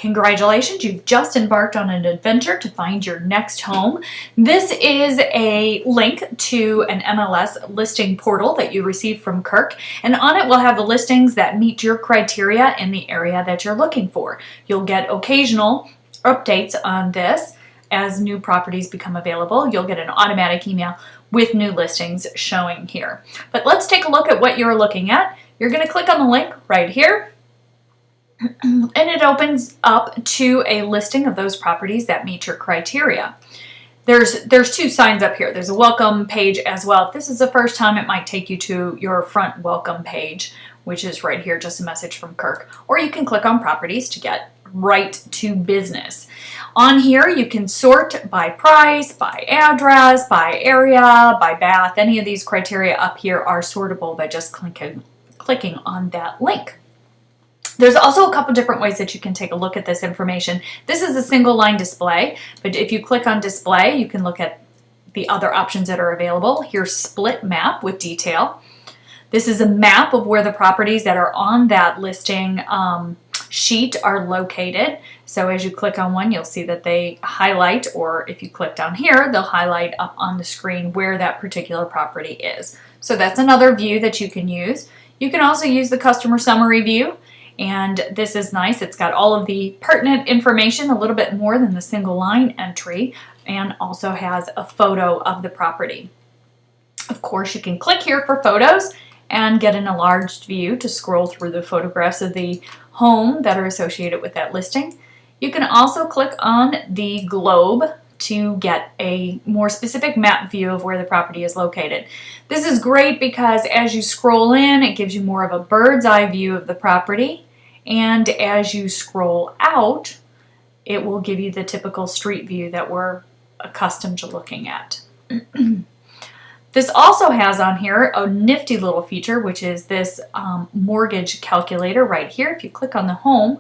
Congratulations, you've just embarked on an adventure to find your next home. This is a link to an MLS listing portal that you received from Kirk, and on it we'll have the listings that meet your criteria in the area that you're looking for. You'll get occasional updates on this as new properties become available. You'll get an automatic email with new listings showing here. But let's take a look at what you're looking at. You're going to click on the link right here, and it opens up to a listing of those properties that meet your criteria. There's two signs up here. There's a welcome page as well. If this is the first time, it might take you to your front welcome page, which is right here, just a message from Kirk. Or you can click on properties to get right to business. On here, you can sort by price, by address, by area, by bath. Any of these criteria up here are sortable by just clicking on that link. There's also a couple different ways that you can take a look at this information. This is a single line display, but if you click on display, you can look at the other options that are available. Here's split map with detail. This is a map of where the properties that are on that listing sheet are located. So as you click on one, you'll see that they highlight, or if you click down here, they'll highlight up on the screen where that particular property is. So that's another view that you can use. You can also use the customer summary view. And this is nice. It's got all of the pertinent information, a little bit more than the single line entry, and also has a photo of the property. Of course, you can click here for photos and get an enlarged view to scroll through the photographs of the home that are associated with that listing. You can also click on the globe to get a more specific map view of where the property is located. This is great because as you scroll in, it gives you more of a bird's eye view of the property, and as you scroll out, it will give you the typical street view that we're accustomed to looking at. This also has on here a nifty little feature, which is this mortgage calculator right here. If you click on the home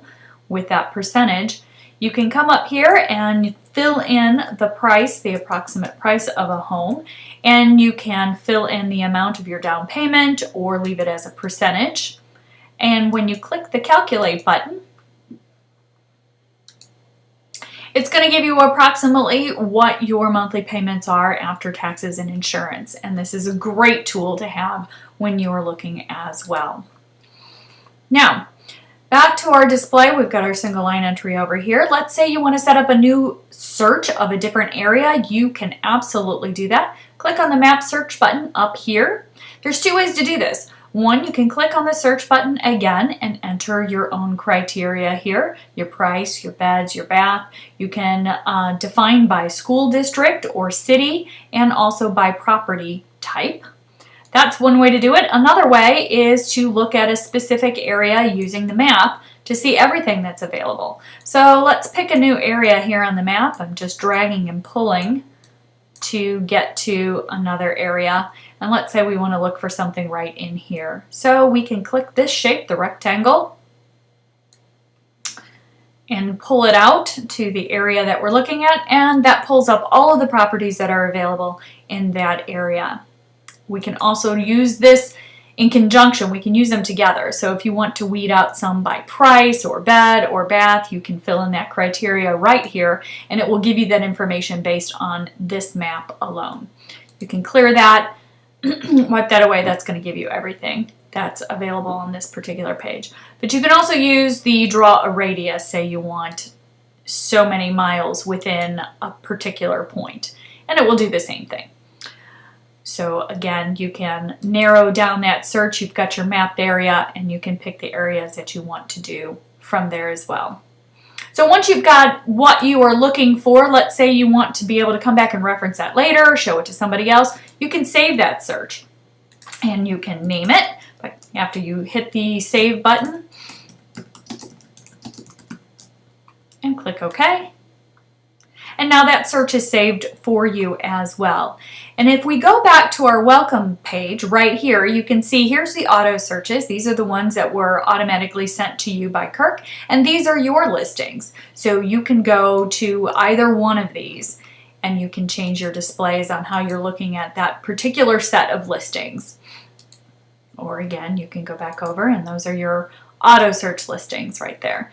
with that percentage, you can come up here and fill in the price, the approximate price of a home, and you can fill in the amount of your down payment or leave it as a percentage. And when you click the calculate button, it's going to give you approximately what your monthly payments are after taxes and insurance. And this is a great tool to have when you're looking as well. Now, back to our display, we've got our single line entry over here. Let's say you want to set up a new search of a different area. You can absolutely do that. Click on the map search button up here. There's two ways to do this. One, you can click on the search button again and enter your own criteria here, your price, your beds, your bath. You can define by school district or city, and also by property type. That's one way to do it. Another way is to look at a specific area using the map to see everything that's available. So let's pick a new area here on the map. I'm just dragging and pulling to get to another area. And let's say we want to look for something right in here. So we can click this shape, the rectangle, and pull it out to the area that we're looking at, and that pulls up all of the properties that are available in that area. We can also use this in conjunction. We can use them together. So if you want to weed out some by price or bed or bath, you can fill in that criteria right here, and it will give you that information based on this map alone. You can clear that, wipe that away. That's going to give you everything that's available on this particular page. But you can also use the draw a radius. Say you want so many miles within a particular point, and it will do the same thing. So again, you can narrow down that search. You've got your mapped area, and you can pick the areas that you want to do from there as well. So once you've got what you are looking for, let's say you want to be able to come back and reference that later, show it to somebody else, you can save that search and you can name it. But after you hit the save button and click OK. And now that search is saved for you as well. And if we go back to our welcome page right here, you can see here's the auto searches. These are the ones that were automatically sent to you by Kirk, and these are your listings. So you can go to either one of these and you can change your displays on how you're looking at that particular set of listings. Or again, you can go back over and those are your auto search listings right there.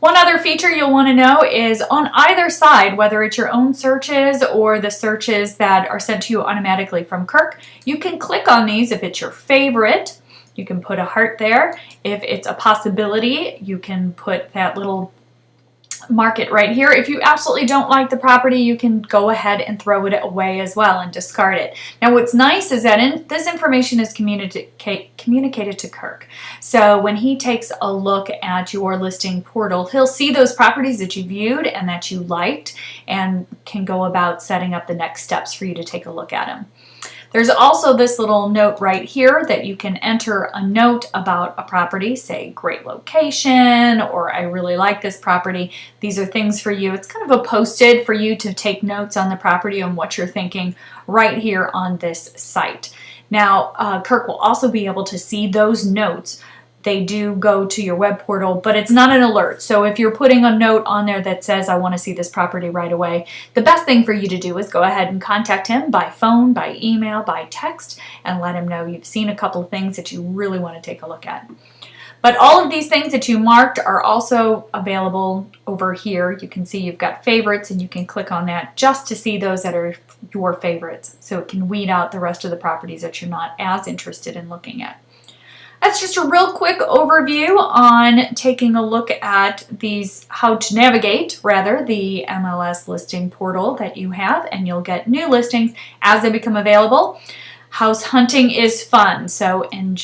One other feature you'll want to know is on either side, whether it's your own searches or the searches that are sent to you automatically from Kirk, you can click on these if it's your favorite. You can put a heart there. If it's a possibility, you can put that little mark it right here. If you absolutely don't like the property, you can go ahead and throw it away as well and discard it. Now what's nice is that this information is communicated to Kirk. So when he takes a look at your listing portal, he'll see those properties that you viewed and that you liked and can go about setting up the next steps for you to take a look at them. There's also this little note right here that you can enter a note about a property, say great location, or I really like this property. These are things for you. It's kind of a post-it for you to take notes on the property and what you're thinking right here on this site. Now, Kirk will also be able to see those notes. They do go to your web portal, but it's not an alert. So if you're putting a note on there that says, I want to see this property right away, the best thing for you to do is go ahead and contact him by phone, by email, by text, and let him know you've seen a couple of things that you really want to take a look at. But all of these things that you marked are also available over here. You can see you've got favorites, and you can click on that just to see those that are your favorites. So it can weed out the rest of the properties that you're not as interested in looking at. That's just a real quick overview on taking a look at how to navigate, the MLS listing portal that you have, and you'll get new listings as they become available. House hunting is fun, so enjoy.